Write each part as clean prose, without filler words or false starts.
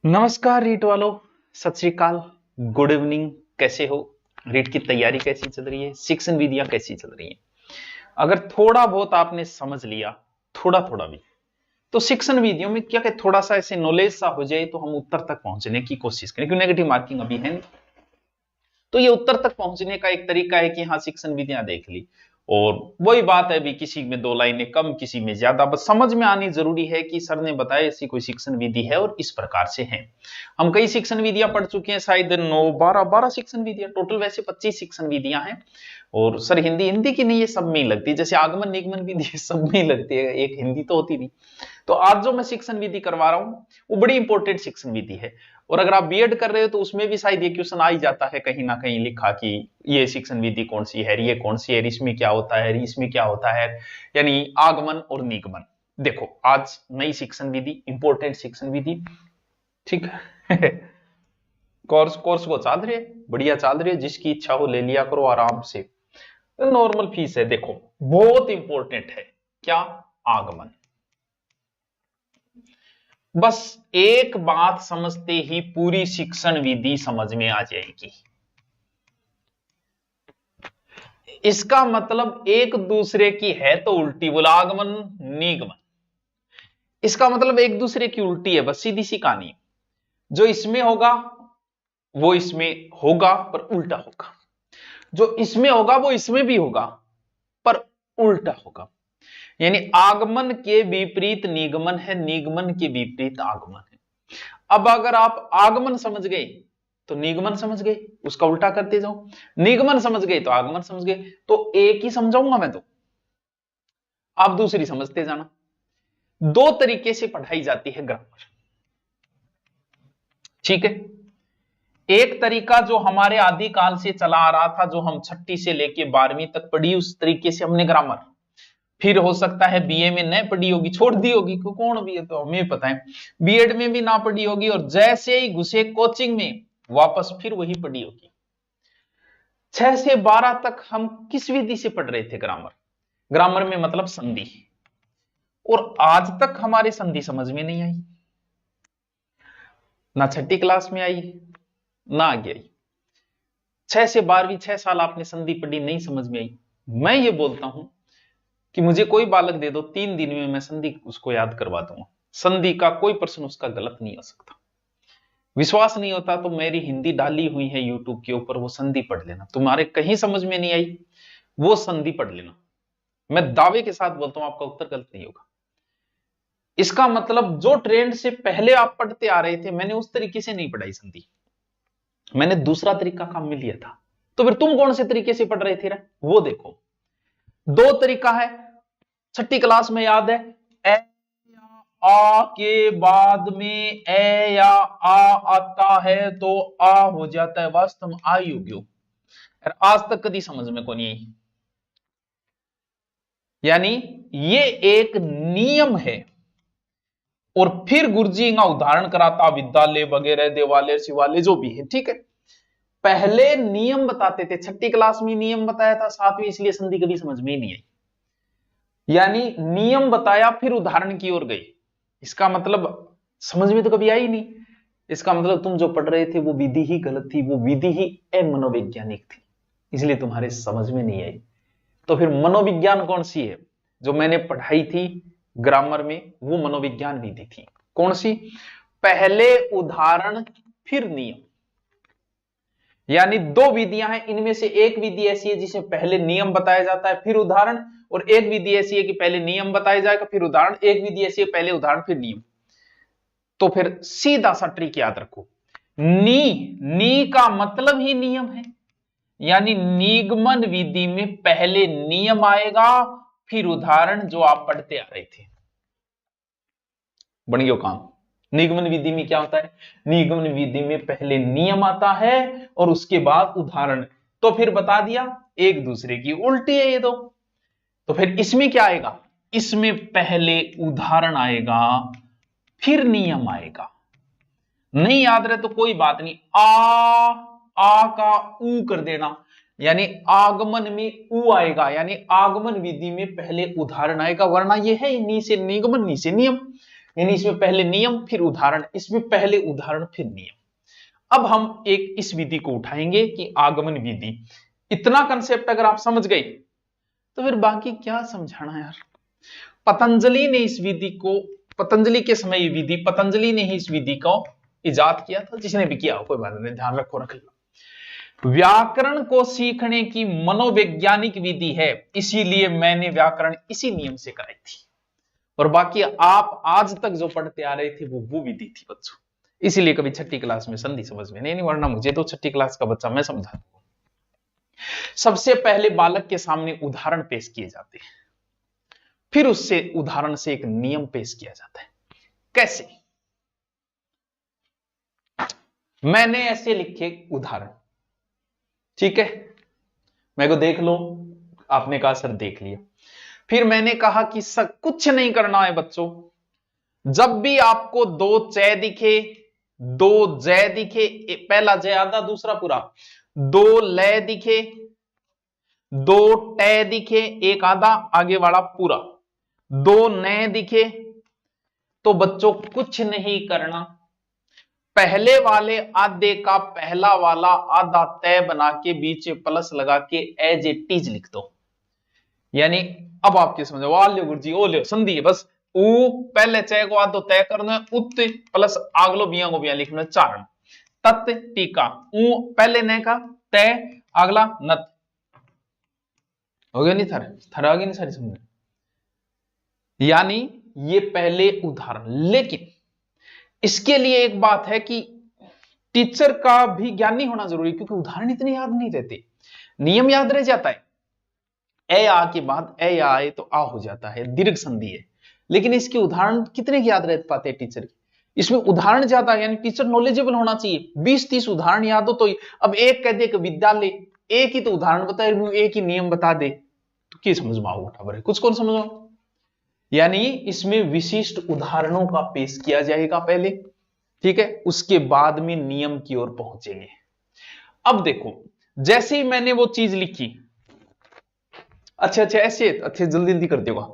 नमस्कार रीट वालों, सत श्री अकाल, गुड इवनिंग। कैसे हो? रीट की तैयारी कैसी चल रही है? शिक्षण विधियां कैसी चल रही हैं? अगर थोड़ा बहुत आपने समझ लिया, थोड़ा थोड़ा भी, तो शिक्षण विधियों में क्या क्या थोड़ा सा ऐसे नॉलेज सा हो जाए तो हम उत्तर तक पहुंचने की कोशिश करें, क्योंकि नेगेटिव मार्किंग अभी है नहीं। तो ये उत्तर तक पहुंचने का एक तरीका है कि हाँ, शिक्षण विधियां देख ली और वही बात है, भी किसी में दो लाइनें कम, किसी में ज्यादा, बस समझ में आनी जरूरी है कि सर ने बताया ऐसी कोई शिक्षण विधि है और इस प्रकार से है। हम कई शिक्षण विधियां पढ़ चुके हैं, शायद 9 12 शिक्षण विधियां टोटल, वैसे 25 शिक्षण विधियां हैं। और सर हिंदी हिंदी की नहीं, ये सब में ही लगती है, जैसे आगमन निगमन विधि सब में ही लगती है, एक हिंदी तो होती नहीं। तो आज जो मैं शिक्षण विधि करवा रहा हूं वो बड़ी इंपॉर्टेंट शिक्षण विधि है। और अगर आप बीएड कर रहे हो तो उसमें भी शायद ये क्वेश्चन आ ही जाता है कहीं ना कहीं लिखा कि ये शिक्षण विधि कौन सी है, ये कौन सी है, इसमें क्या होता है, इसमें क्या होता है, यानी आगमन और निगमन। देखो आज नई शिक्षण विधि, इंपॉर्टेंट शिक्षण विधि, ठीक है। कोर्स कोर्स को चल रही है, बढ़िया चल रही है, जिसकी इच्छा हो ले लिया करो आराम से, नॉर्मल फीस है। देखो बहुत इंपॉर्टेंट है क्या? आगमन। बस एक बात समझते ही पूरी शिक्षण विधि समझ में आ जाएगी। इसका मतलब एक दूसरे की है तो उल्टी, बोला आगमन निगमन, इसका मतलब एक दूसरे की उल्टी है, बस सीधी सी कहानी। जो इसमें होगा वो इसमें होगा पर उल्टा होगा, जो इसमें होगा वो इसमें भी होगा पर उल्टा होगा। यानी आगमन के विपरीत निगमन है, निगमन के विपरीत आगमन है। अब अगर आप आगमन समझ गए तो निगमन समझ गए, उसका उल्टा करते जाओ, निगमन समझ गए तो आगमन समझ गए। तो एक ही समझाऊंगा मैं, तो आप दूसरी समझते जाना। दो तरीके से पढ़ाई जाती है ग्रामर, ठीक है। एक तरीका जो हमारे आदिकाल से चला आ रहा था, जो हम छठी से लेके 12वीं तक पढ़ी, उस तरीके से हमने ग्रामर। फिर हो सकता है बीए में न पढ़ी होगी, छोड़ दी होगी, कौन भी है तो हमें पता है, बीएड में भी ना पढ़ी होगी, और जैसे ही घुसे कोचिंग में वापस फिर वही पढ़ी होगी। 6 से 12 तक हम किस विधि से पढ़ रहे थे? ग्रामर। ग्रामर में मतलब संधि, और आज तक हमारी संधि समझ में नहीं आई, ना छठी क्लास में आई ना आगे आई। 6 से 12वीं 6 साल आपने संधि पढ़ी, नहीं समझ में आई। मैं ये बोलता हूं कि मुझे कोई बालक दे दो, 3 दिन में मैं संधि उसको याद करवा दूंगा। संधि का कोई प्रश्न उसका गलत नहीं आ सकता। विश्वास नहीं होता तो मेरी हिंदी डाली हुई है यूट्यूब के ऊपर, वो संधि पढ़ लेना। तुम्हारे कहीं समझ में नहीं आई, वो संधि पढ़ लेना, मैं दावे के साथ बोलता हूं आपका उत्तर गलत नहीं होगा। इसका मतलब जो ट्रेंड से पहले आप पढ़ते आ रहे थे, मैंने उस तरीके से नहीं पढ़ाई संधि, मैंने दूसरा तरीका काम में लिया था। तो फिर तुम कौन से तरीके से पढ़ रहे थे वो देखो। दो तरीका है, छठी क्लास में याद है, ए या आ के बाद में ए या आ आता है तो आ हो जाता है, वास्तव में आ ही हो। आज तक कभी समझ में को नहीं आई। यानी ये एक नियम है। और फिर गुरुजी का उदाहरण कराता, विद्यालय वगैरह, देवालय शिवालय जो भी है, ठीक है। पहले नियम बताते थे, छठी क्लास में नियम बताया था, 7वीं, इसलिए संधि कभी समझ में ही नहीं आई। यानी नियम बताया फिर उदाहरण की ओर गई, इसका मतलब समझ में तो कभी आई नहीं। इसका मतलब तुम जो पढ़ रहे थे वो विधि ही गलत थी, वो विधि ही अमनोवैज्ञानिक थी, इसलिए तुम्हारे समझ में नहीं आई। तो फिर मनोविज्ञान कौन सी है जो मैंने पढ़ाई थी ग्रामर में? वो मनोविज्ञान विधि थी। कौन सी? पहले उदाहरण फिर नियम। यानी दो विधियां हैं, इनमें से एक विधि ऐसी है जिसे पहले नियम बताया जाता है फिर उदाहरण, और एक विधि ऐसी है कि पहले नियम बताया जाएगा फिर उदाहरण, एक विधि ऐसी है पहले उदाहरण फिर नियम। तो फिर सीधा सा ट्रिक याद रखो, नी का मतलब ही नियम है। यानी निगमन विधि में पहले नियम आएगा फिर उदाहरण, जो आप पढ़ते आ रहे थे। बन गया काम। निगमन विधि में क्या होता है? निगमन विधि में पहले नियम आता है और उसके बाद उदाहरण। तो फिर बता दिया एक दूसरे की उल्टी है ये दो। तो फिर इसमें क्या आएगा? इसमें पहले उदाहरण आएगा फिर नियम आएगा। नहीं याद रहे तो कोई बात नहीं, आ का ऊ कर देना, यानी आगमन में ऊ आएगा, यानी आगमन विधि में पहले उदाहरण आएगा, वरना यह है नी से निगमन नी से नियम। यानी इसमें पहले नियम फिर उदाहरण, इसमें पहले उदाहरण फिर नियम। अब हम एक इस विधि को उठाएंगे कि आगमन विधि। इतना कंसेप्ट अगर आप समझ गए तो फिर बाकी क्या समझाना यार। पतंजलि ने इस विधि को, पतंजलि के समय ये विधि, पतंजलि ने ही इस विधि को इजाद किया था। जिसने भी किया हो कोई बात नहीं, ध्यान रखो, रख लो। व्याकरण को सीखने की मनोवैज्ञानिक विधि है, इसीलिए मैंने व्याकरण इसी नियम से कराई थी। और बाकी आप आज तक जो पढ़ते आ रहे थे वो विधि थी बच्चों। इसीलिए कभी छठी क्लास में संधि समझ में नहीं, वरना मुझे तो छठी क्लास का बच्चा मैं समझा दूंगा। सबसे पहले बालक के सामने उदाहरण पेश किए जाते हैं, फिर उससे उदाहरण से एक नियम पेश किया जाता है। कैसे? मैंने ऐसे लिखे उदाहरण, ठीक है, मैं को देख लो, आपने कहा सर देख लिया। फिर मैंने कहा कि सर कुछ नहीं करना है बच्चों, जब भी आपको दो चय दिखे, दो जय दिखे, पहला जय आधा दूसरा पूरा, दो लय दिखे, दो टय दिखे, एक आधा आगे वाला पूरा, दो नए दिखे, तो बच्चों कुछ नहीं करना, पहले वाले आधे का पहला वाला आधा तय बना के बीच में प्लस लगा के एज इट इज लिख दो। यानी अब आपकी समझ, वो लियो गुरुजी, ओ लियो संधि है बस, ऊ पहले चय को आधो तय करना है, उत प्लस आगलो बिया को बिया लिखना, चारण तत् टीका, ऊ पहले ने का तय अगला नत, हो गया नहीं थर आ गई नहीं सारी समझ। यानी ये पहले उदाहरण, लेकिन इसके लिए एक बात है कि टीचर का भी ज्ञान नहीं होना जरूरी, क्योंकि उदाहरण इतने याद नहीं रहते, नियम याद रह जाता है। ए आ के बाद ए या आए तो आ हो जाता है, दीर्घ संधि है, लेकिन इसके उदाहरण कितने याद रह पाते हैं टीचर के? इसमें उदाहरण ज्यादा, यानी टीचर नॉलेजेबल होना चाहिए। 20-30 उदाहरण याद हो तो अब एक कह दे कि विद्यालय, एक ही तो उदाहरण बताए, एक ही नियम बता दे तो क्या समझ में आओ, कुछ कौन समझ में। यानी इसमें विशिष्ट उदाहरणों का पेश किया जाएगा पहले, ठीक है, उसके बाद में नियम की ओर पहुंचेंगे। अब देखो, जैसे ही मैंने वो चीज लिखी, अच्छा ऐसे अच्छे जल्दी जल्दी कर देगा,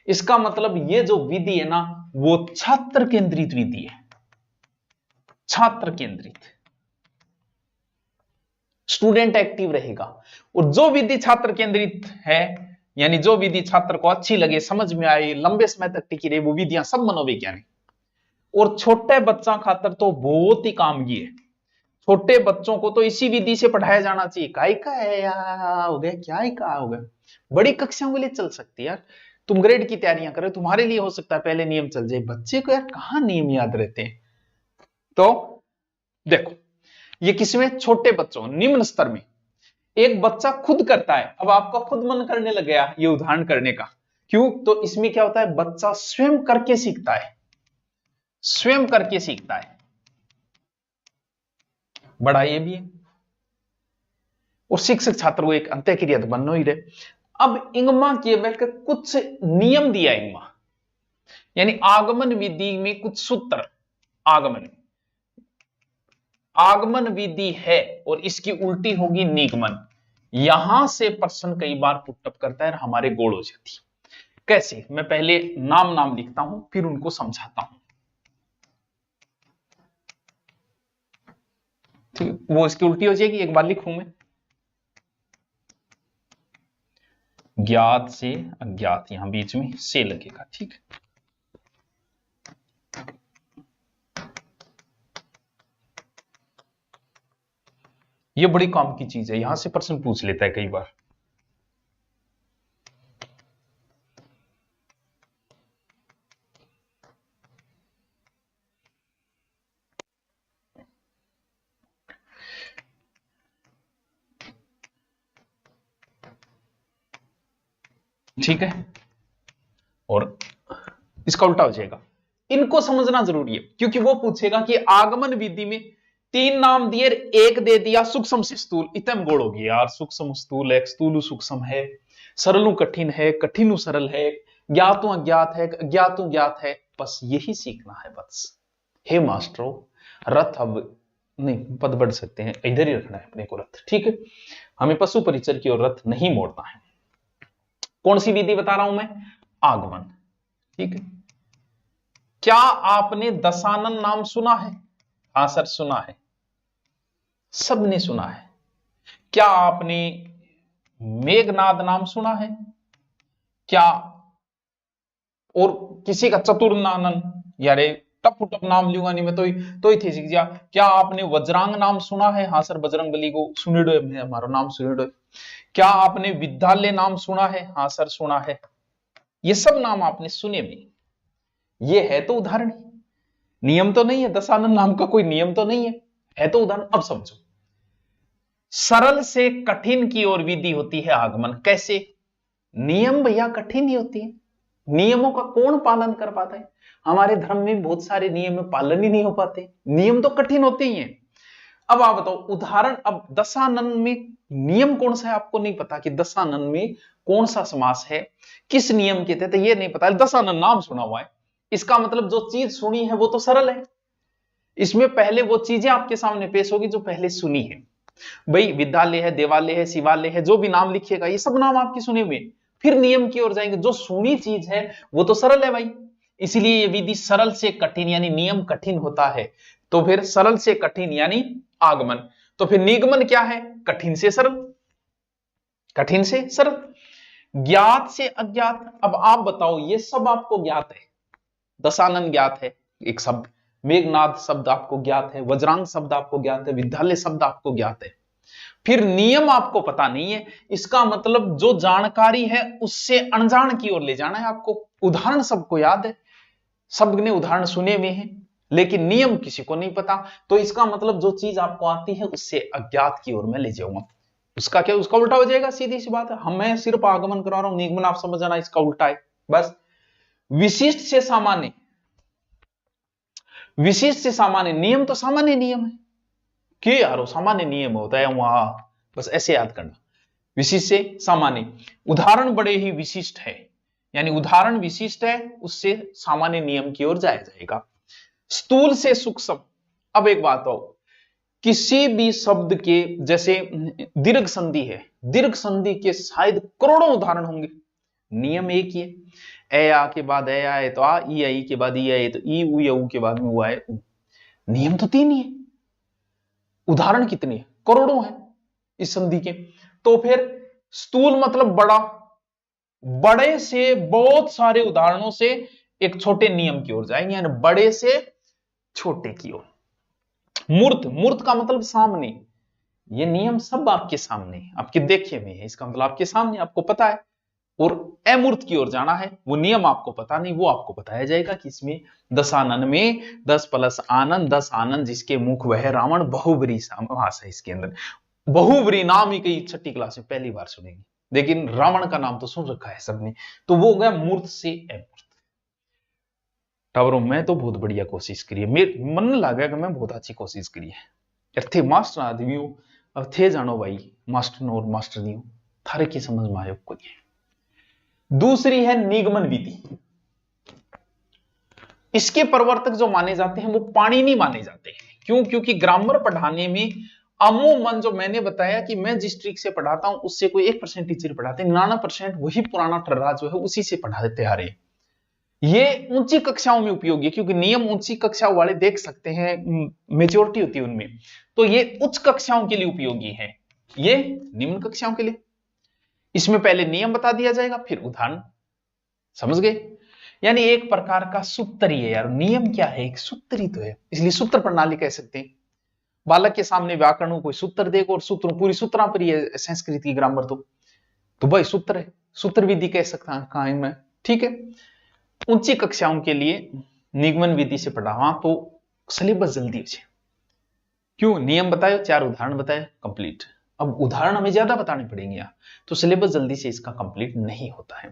इसका मतलब ये जो विधि है ना, वो छात्र केंद्रित विधि है, छात्र केंद्रित, स्टूडेंट एक्टिव रहेगा। और जो विधि छात्र केंद्रित है, यानी जो विधि छात्र को अच्छी लगे, समझ में आए, लंबे समय तक टिकी रहे, वो विधियां सब मनोवैज्ञानिक। और छोटे बच्चा खातर तो बहुत ही काम की है, छोटे बच्चों को तो इसी विधि से पढ़ाया जाना चाहिए। काय का है यार, हो गया क्या ही का हो गया, बड़ी कक्षाओं के लिए चल सकती है यार, तुम ग्रेड की तैयारियां करो, तुम्हारे लिए हो सकता है पहले नियम चल जाए, बच्चे को यार कहां नियम याद रहते हैं। तो देखो, ये किसमें, छोटे बच्चों, निम्न स्तर में एक बच्चा खुद करता है। अब आपका खुद मन करने लग गया ये उदाहरण करने का, क्यों? तो इसमें क्या होता है, बच्चा स्वयं करके सीखता है, स्वयं करके सीखता है, बड़ा ये भी है। और शिक्षक छात्र को एक अंत्यक्रिया तो बनना ही रहे। अब इंगमा के कुछ नियम दिया इंगमा, यानी आगमन विधि में कुछ सूत्र, आगमन विधि है और इसकी उल्टी होगी निगमन। यहां से प्रश्न कई बार पुटअप करता है, हमारे गोल हो जाती है। कैसे? मैं पहले नाम लिखता हूं, फिर उनको समझाता हूं, ठीक, वो इसकी उल्टी हो जाएगी। एक बार लिखूं मैं, ज्ञात से अज्ञात, यहां बीच में से लगेगा, ठीक है। ये बड़ी काम की चीज है, यहां से प्रश्न पूछ लेता है कई बार। ठीक है, और इसका उल्टा हो जाएगा। इनको समझना जरूरी है, क्योंकि वो पूछेगा कि आगमन विधि में 3 नाम दिए, एक दे दिया सूक्ष्म से स्थूल, इतम गोड़ होगी यार, सूक्ष्म स्थूल है, स्थूल सूक्ष्म है, सरलु कठिन है, कठिन सरल है, ज्ञातु अज्ञात है, अज्ञातु ज्ञात है, बस यही सीखना है बस। हे मास्टरों, रथ अब नहीं, पद बढ़ सकते हैं, इधर ही रखना है अपने को रथ, ठीक है, हमें पशु परिचर की ओर रथ नहीं मोड़ना है। कौन सी विधि बता रहा हूं मैं? आगमन, ठीक है। क्या आपने दशानन नाम सुना है? हाँ सर सुना है, सबने सुना है। क्या आपने मेघनाद नाम सुना है? क्या और किसी का चतुर्नानन, यारे टप टप नाम लूंगा नहीं मैं तो ही थी सीख जा। क्या आपने वज्रांग नाम सुना है? हाँ सर बजरंग बली को सुनिडो है, हमारा नाम सुनिडो। क्या आपने विद्यालय नाम सुना है? हाँ सर सुना है। ये सब नाम आपने सुने भी, ये है तो उदाहरण, नियम तो नहीं है, दशानन नाम का कोई नियम तो नहीं है तो उदाहरण। अब समझो, सरल से कठिन की ओर विधि होती है आगमन। कैसे? नियम भैया कठिन ही होती है, नियमों का कौन पालन कर पाता है? हमारे धर्म में बहुत सारे नियम में पालन ही नहीं हो पाते, नियम तो कठिन होते ही हैं। अब आप बताओ उदाहरण, अब दशानन में नियम कौन सा है आपको नहीं पता कि दशानन में कौन सा समास है, किस नियम के तहत, ये नहीं पता। दशानन नाम सुना हुआ है, इसका मतलब जो चीज सुनी है वो तो सरल है। इसमें पहले वो चीजें आपके सामने पेश होगी जो पहले सुनी है। भाई विद्यालय है, देवालय है, शिवालय है, जो भी नाम लिखिएगा ये सब नाम आपके सुने हुए। फिर नियम की ओर जाएंगे, जो सुनी चीज है वो तो सरल है भाई, इसलिए ये विधि सरल से कठिन यानी नियम कठिन होता है। तो फिर सरल से कठिन यानी आगमन। तो फिर निगमन क्या है? कठिन से सरल, कठिन से सरल, ज्ञात से अज्ञात। अब आप बताओ, ये सब आपको ज्ञात है, दशानन ज्ञात है एक शब्द, मेघनाद शब्द आपको ज्ञात है, वज्रांग शब्द आपको ज्ञात है, विद्यालय शब्द आपको ज्ञात है, फिर नियम आपको पता नहीं है। इसका मतलब जो जानकारी है उससे अनजान की ओर ले जाना है आपको। उदाहरण सबको याद है, सबने उदाहरण सुने हुए हैं, लेकिन नियम किसी को नहीं पता। तो इसका मतलब जो चीज आपको आती है उससे अज्ञात की ओर मैं ले जाऊंगा। उसका क्या, उसका उल्टा हो जाएगा, सीधी सी बात है। मैं सिर्फ आगमन करा रहा हूं, निगमन आप समझ जाना इसका उल्टा है बस। विशिष्ट से सामान्य, विशिष्ट से सामान्य, नियम तो सामान्य नियम है कि यार सामान्य नियम होता है वहां, बस ऐसे याद करना। विशिष्ट से सामान्य, उदाहरण बड़े ही विशिष्ट है, यानी उदाहरण विशिष्ट है, उससे सामान्य नियम की ओर जाया जाएगा। स्थूल से सूक्ष्म। अब एक बात हो, किसी भी शब्द के, जैसे दीर्घ संधि है, दीर्घ संधि के शायद करोड़ों उदाहरण होंगे, नियम एक ही है। ए आ के बाद ए आए तो आ, ई आई के बाद ई आए तो ई, उ या उ के बाद में उ आए उ। नियम तो तीन ही है, उदाहरण कितने हैं? करोड़ों हैं इस संधि के। तो फिर स्थूल मतलब बड़ा, बड़े से बहुत सारे उदाहरणों से एक छोटे नियम की ओर जाएंगे, यानी बड़े से छोटे की ओर। मूर्त, मूर्त का मतलब सामने, ये नियम सब आपके सामने, आपके देखे में है, इसका मतलब आपके सामने, आपको पता है। और अमूर्त की ओर जाना है, वो नियम आपको पता नहीं, वो आपको बताया जाएगा कि इसमें दशानन में 10 प्लस आनंद, 10 आनंद जिसके मुख वह रावण, बहुबरी समास है इसके अंदर। बहुबरी नाम ही कई छठी क्लास में पहली बार सुनेंगे, लेकिन रावण का नाम तो सुन रखा है सबने। तो वो हो गया मूर्त से अमूर्त। टावरों मैं तो बहुत बढ़िया कोशिश करी है, मेरे मन लगा कि मैं बहुत अच्छी कोशिश करी है। थे मास्टर आदमी हो, अब थे जानो भाई मास्टर और मास्टर नहीं हो, थारे की समझ में आयो को। दूसरी है निगमन विधि। इसके प्रवर्तक जो माने जाते हैं वो पाणिनि माने जाते हैं। क्यों? क्योंकि ग्रामर पढ़ाने में अमूमन, जो मैंने बताया कि मैं जिस ट्रिक से पढ़ाता हूं उससे कोई 1% टीचर पढ़ाते हैं, 99% वही पुराना ठर्रा जो है उसी से पढ़ा देते आ रहे। ये ऊंची कक्षाओं में उपयोगी है, क्योंकि नियम ऊंची कक्षाओं वाले देख सकते हैं, मेजोरिटी होती है उनमें, तो ये उच्च कक्षाओं के लिए उपयोगी है, ये निम्न कक्षाओं के लिए। इसमें पहले नियम बता दिया जाएगा, फिर उदाहरण। समझ गए? यानी एक प्रकार का सूत्र ही है यार, नियम क्या है, एक सूत्र ही तो है, इसलिए सूत्र प्रणाली कह सकते हैं। बालक के सामने व्याकरण को कोई सूत्र देखो, और सूत्र पूरी सूत्रा पर ही है संस्कृत की ग्रामर, तो भाई सूत्र है, सूत्र विधि कह सकता है कहां मैं, ठीक है। ऊंची कक्षाओं के लिए निगमन विधि से पढ़ावा तो सिलेबस जल्दी हो जाए। क्यों? नियम बताए, 4 उदाहरण बताए, कंप्लीट। अब उदाहरण हमें ज्यादा बताने पड़ेंगे यहाँ, तो सिलेबस जल्दी से इसका कंप्लीट नहीं होता है।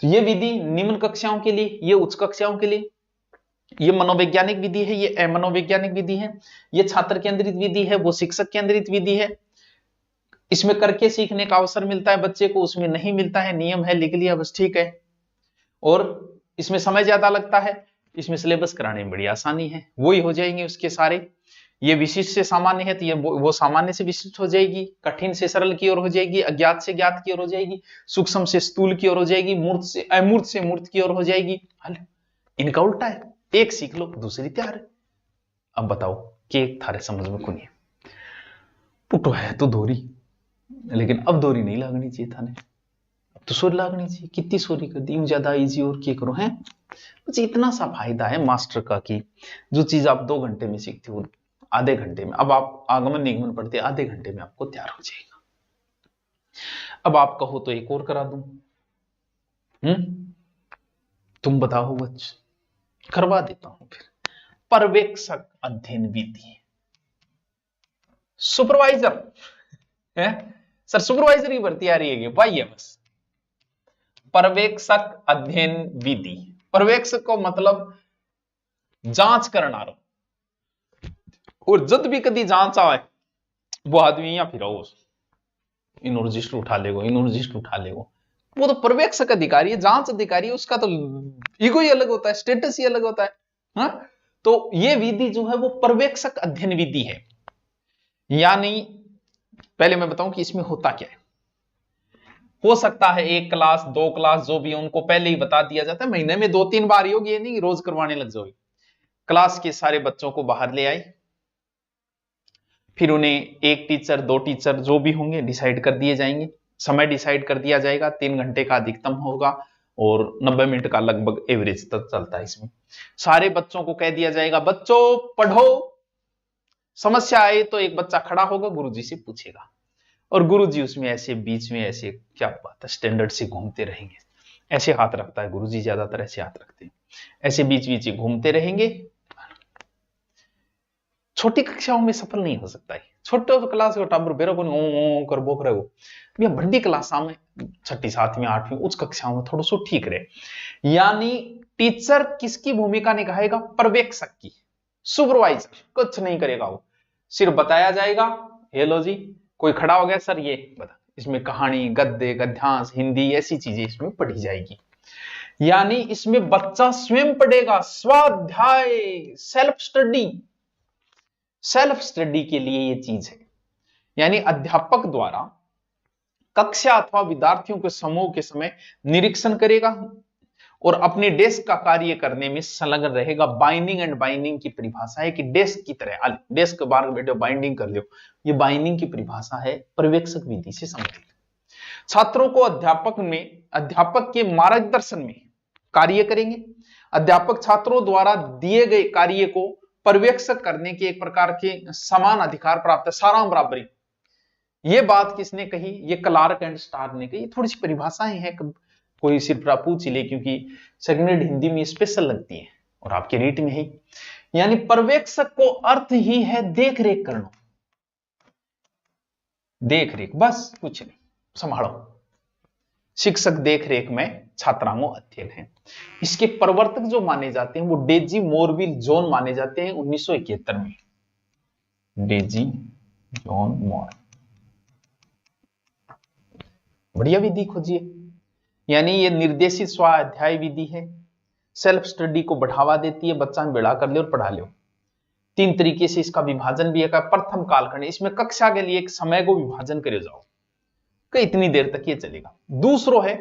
तो ये विधि निम्न कक्षाओं के लिए, ये उच्च कक्षाओं के लिए। ये मनोवैज्ञानिक विधि है, ये अमनोवैज्ञानिक विधि है। ये छात्र केंद्रित विधि है, वो शिक्षक केंद्रित विधि है। इसमें करके सीखने का अवसर मिलता है बच्चे को, उसमें नहीं मिलता है, नियम है लिख लिया बस, ठीक है। और इसमें समय ज्यादा लगता है, इसमें सिलेबस कराने में बड़ी आसानी है, वही हो जाएंगे उसके सारे। ये विशिष्ट से सामान्य है तो ये वो सामान्य से विशिष्ट हो जाएगी, कठिन से सरल की ओर हो जाएगी, अज्ञात से ज्ञात की ओर हो जाएगी, सूक्ष्म से स्थूल की ओर हो जाएगी, मूर्त से अमूर्त की ओर हो जाएगी। हल इनका उल्टा है, एक सीख लो दूसरी तैयार है। अब बताओ कि थारे समझ में कुनी पुटो है तो दोरी, लेकिन अब दोरी नहीं लागनी चाहिए थाने, अब तो सोरी लागनी चाहिए। कितनी सोरी कर दी, ज्यादा इजी और क्या करो है। बस इतना सा फायदा है मास्टर का कि जो चीज आप 2 घंटे में सीखते हो आधे घंटे में, अब आप आगमन निगमन पढ़ते आधे घंटे में आपको तैयार हो जाएगा। अब आप कहो तो एक और करा दूं, तुम बताओ बच्च, करवा देता हूं फिर। पर्यवेक्षक अध्ययन विधि, सुपरवाइजर है सर, सुपरवाइजर की भर्ती आ रही है भाई, है बस। पर्यवेक्षक अध्ययन विधि, पर्यवेक्षक को मतलब जांच करना रो, और जब भी कभी जांच आए वो आदमी या फिर इन रजिस्टर उठा लेगो, इन रजिस्टर उठा लेगो, वो तो पर्यवेक्षक अधिकारी है, जांच अधिकारी है, उसका तो ईगो ही अलग होता है, स्टेटस ही अलग होता है। हाँ? तो ये विधि जो है वो पर्यवेक्षक अध्ययन विधि है। यानी पहले मैं बताऊं कि इसमें होता क्या है। हो सकता है 1 क्लास 2 क्लास जो भी उनको पहले ही बता दिया जाता है, महीने में 2-3 बार ही होगी, ये नहीं रोज करवाने लग जाओगे। क्लास के सारे बच्चों को बाहर ले आए, फिर उन्हें 1 टीचर 2 टीचर जो भी होंगे डिसाइड कर दिए जाएंगे, समय डिसाइड कर दिया जाएगा, 3 घंटे का अधिकतम होगा और 90 मिनट का लगभग एवरेज तक चलता है। इसमें सारे बच्चों को कह दिया जाएगा बच्चों पढ़ो, समस्या आए तो एक बच्चा खड़ा होगा, गुरुजी से पूछेगा, और गुरुजी उसमें ऐसे बीच में ऐसे क्या बात है स्टैंडर्ड से घूमते रहेंगे, ऐसे हाथ रखता है गुरुजी, ज्यादातर ऐसे हाथ रखते हैं, ऐसे बीच बीच घूमते रहेंगे। छोटी कक्षाओं में सफल नहीं हो सकता है, छोटे क्लास का टाबर बेरो को कर बोक रहे हो, भैया बड़ी क्लास में 6ठी 7वीं 8वीं उच्च कक्षाओं में थोड़ा सो ठीक रहे। यानी टीचर किसकी भूमिका निभाएगा, पर्यवेक्षक की, सुपरवाइजर कुछ नहीं करेगा, वो सिर्फ बताया जाएगा, ये लो जी कोई खड़ा हो गया सर ये बता, इसमें कहानी गद्य गद्यांश हिंदी ऐसी चीजें इसमें पढ़ी जाएगी। यानी इसमें बच्चा स्वयं पढ़ेगा, स्वाध्याय सेल्फ स्टडी, सेल्फ स्टडी के लिए ये चीज है। यानी अध्यापक द्वारा कक्षा अथवा विद्यार्थियों के समूह के समय निरीक्षण करेगा और अपने डेस्क का कार्य करने में संलग्न रहेगा। बाइंडिंग एंड बाइंडिंग की परिभाषा है कि डेस्क की तरह, डेस्क के बाहर बैठो बाइंडिंग कर लो, ये बाइंडिंग की परिभाषा है, पर्यवेक्षक विधि से संबंधित। छात्रों को अध्यापक के मार्गदर्शन में कार्य करेंगे। अध्यापक छात्रों द्वारा दिए गए कार्य को पर्यवेक्षक करने के एक प्रकार के समान अधिकार प्राप्त है, साराम बराबरी। ये बात किसने कही, ये क्लार्क एंड स्टार ने कही। थोड़ी सी परिभाषाएं हैं, कोई सिर्फ पूछ ले क्योंकि सेकंड ग्रेड हिंदी में स्पेशल लगती है और आपके रीट में ही। यानी पर्यवेक्षक को अर्थ ही है देख रेख करना, देख रेख, बस कुछ नहीं, संभालो। शिक्षक देख रेख में छात्रांगों अध्ययन है। इसके प्रवर्तक जो माने जाते हैं वो डेजी मोरविल जॉन माने जाते हैं 1971 में, डेजी जॉन मोर। बढ़िया विधि खोजिए। यानी ये निर्देशित स्वाध्याय विधि है, सेल्फ स्टडी को बढ़ावा देती है, बच्चा में बेड़ा कर ले और पढ़ा लो। 3 तरीके से इसका विभाजन भी है। प्रथम कालखंड, इसमें कक्षा के लिए एक समय को विभाजन करे जाओ कि इतनी देर तक ये चलेगा। दूसरो है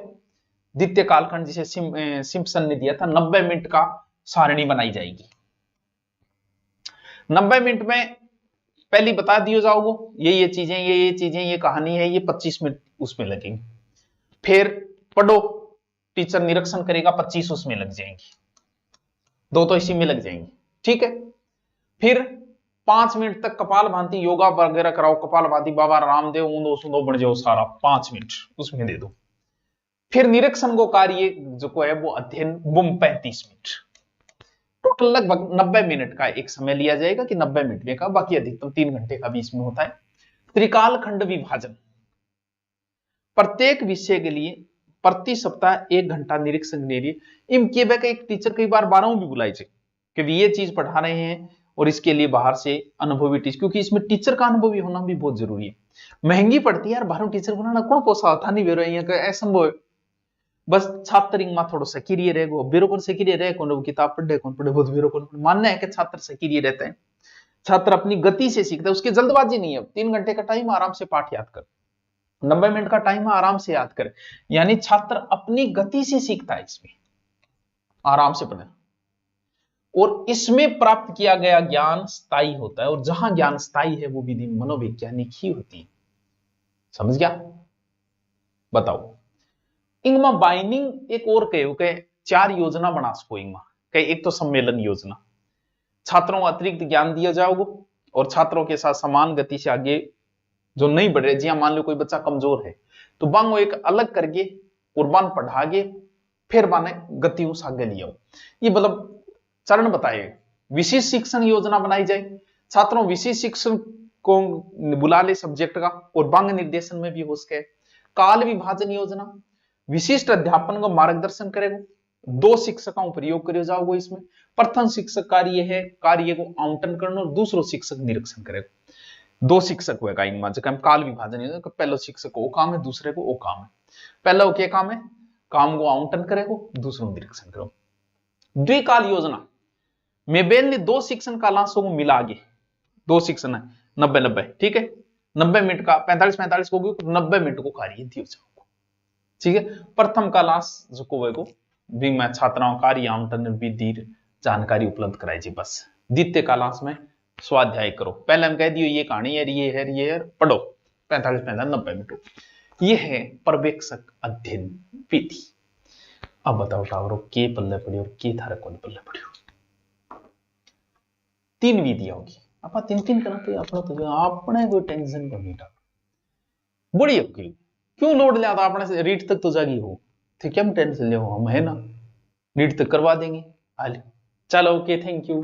द्वितीय कालखंड, जिसे सिम्पसन ने दिया था, 90 मिनट का सारणी बनाई जाएगी। 90 मिनट में पहले बता दियो जाओगे ये चीजें, ये चीजें, ये कहानी है, ये 25 मिनट उसमें लगेंगे। फिर पढ़ो, टीचर निरीक्षण करेगा, 25 उसमें लग जाएंगी, 2 तो इसी में लग जाएंगी, ठीक है। फिर 5 मिनट तक कपाल भांति योगा वगैरह कराओ, कपाल भांति बाबा रामदेव ऊंदो सुंदो बन जाओ सारा, 5 मिनट उसमें दे दो। फिर निरीक्षण को कार्य जो को है वो अध्ययन बुम 35 मिनट। टोटल लगभग 90 मिनट का एक समय लिया जाएगा कि 90 मिनट में का, बाकी अधिकतम 3 घंटे का भी इसमें होता है। त्रिकाल खंड विभाजन, प्रत्येक विषय के लिए प्रति सप्ताह 1 घंटा निरीक्षण के लिए इन के बैक एक टीचर कई बार 12 भी बुलाई जाए कि ये चीज पढ़ा रहे हैं और इसके लिए बाहर से अनुभवी टीचर, क्योंकि इसमें टीचर का अनुभवी होना भी बहुत जरूरी है। महंगी पड़ती है यार बाहरों टीचर बनाना, कौन पोसा था नहीं बेरो असंभव है। बस छात्र इंग थोड़ा सक्रिय रहेगा, बेरो कौन सक्रिय रहे, कौन किताब पढ़े कौन पढ़े, बहुत बेरो कौन मानना है कि छात्र सक्रिय रहते हैं, छात्र अपनी गति से सीखता है, उसकी जल्दबाजी नहीं है। 3 घंटे का टाइम आराम से पाठ याद कर, 90 मिनट का टाइम है आराम से याद कर। यानी छात्र अपनी गति से सीखता है, इसमें आराम से पढ़े। और इसमें प्राप्त किया गया ज्ञान स्थायी होता है, और जहां ज्ञान स्थायी है वो विधि मनोवैज्ञानिक ही होती है। समझ गया? बताओ। इंगमा बाइनिंग एक और कहो के 4 योजना बना सको इंगमा कहे। एक तो सम्मेलन योजना, छात्रों को अतिरिक्त ज्ञान दिया जाओगे और छात्रों के साथ समान गति से आगे जो नहीं बढ़ रहे, जी मान लो कोई बच्चा कमजोर है तो बांगो एक अलग करके और बान पढ़ागे, फिर बाने गति उस आगे लिया। ये मतलब चरण बताए। विशेष शिक्षण योजना बनाई जाए, छात्रों विशेष शिक्षण को बुला ले सब्जेक्ट का, और बांग निर्देशन में भी हो सके। काल विभाजन योजना, विशिष्ट अध्यापन को मार्गदर्शन करेगा, 2 शिक्षकों का प्रयोग करे जाओगे इसमें। प्रथम शिक्षक कार्य है कार्य को आवंटन करना, और दूसरो शिक्षक निरीक्षण करेगा। 2 शिक्षक होगा इनमें, जो काल विभाजन योजना, पहला शिक्षक को काम है, दूसरे को वो काम है। पहला वो क्या काम है, काम को आवंटन करेगा, दूसरों निरीक्षण करो। द्विकाल योजना में बेन ने 2 शिक्षण कालांशों को मिला के, 2 शिक्षण है 90-90, ठीक है, 90 मिनट का 45-45 को 90 मिनट को कार्य दियो जाओ, ठीक है। प्रथम कालांश जो को भी मैं छात्राओं कार्य आवंटन विधि जानकारी उपलब्ध कराई जी बस। द्वितीय कालांश में स्वाध्याय करो, पहले हम कह दियो ये कहानी है, ये है पढ़ो 45-90 मिनट। ये है पर्यवेक्षक अध्ययन विधि। अब बताओ टावरों के पल्ले पड़ी और के थारे कौन पल्ले पड़ी। 3 विधियां होगी, आप 3-3 करना तो अपना तो आपने कोई टेंशन को नहीं डाल बड़ी होगी। क्यों लोड लिया था आपने से, रीट तक तो जागी हो, ठीक है, हम टेंशन ले हो, हम है ना, रीट तक करवा देंगे। चलो ओके, थैंक यू।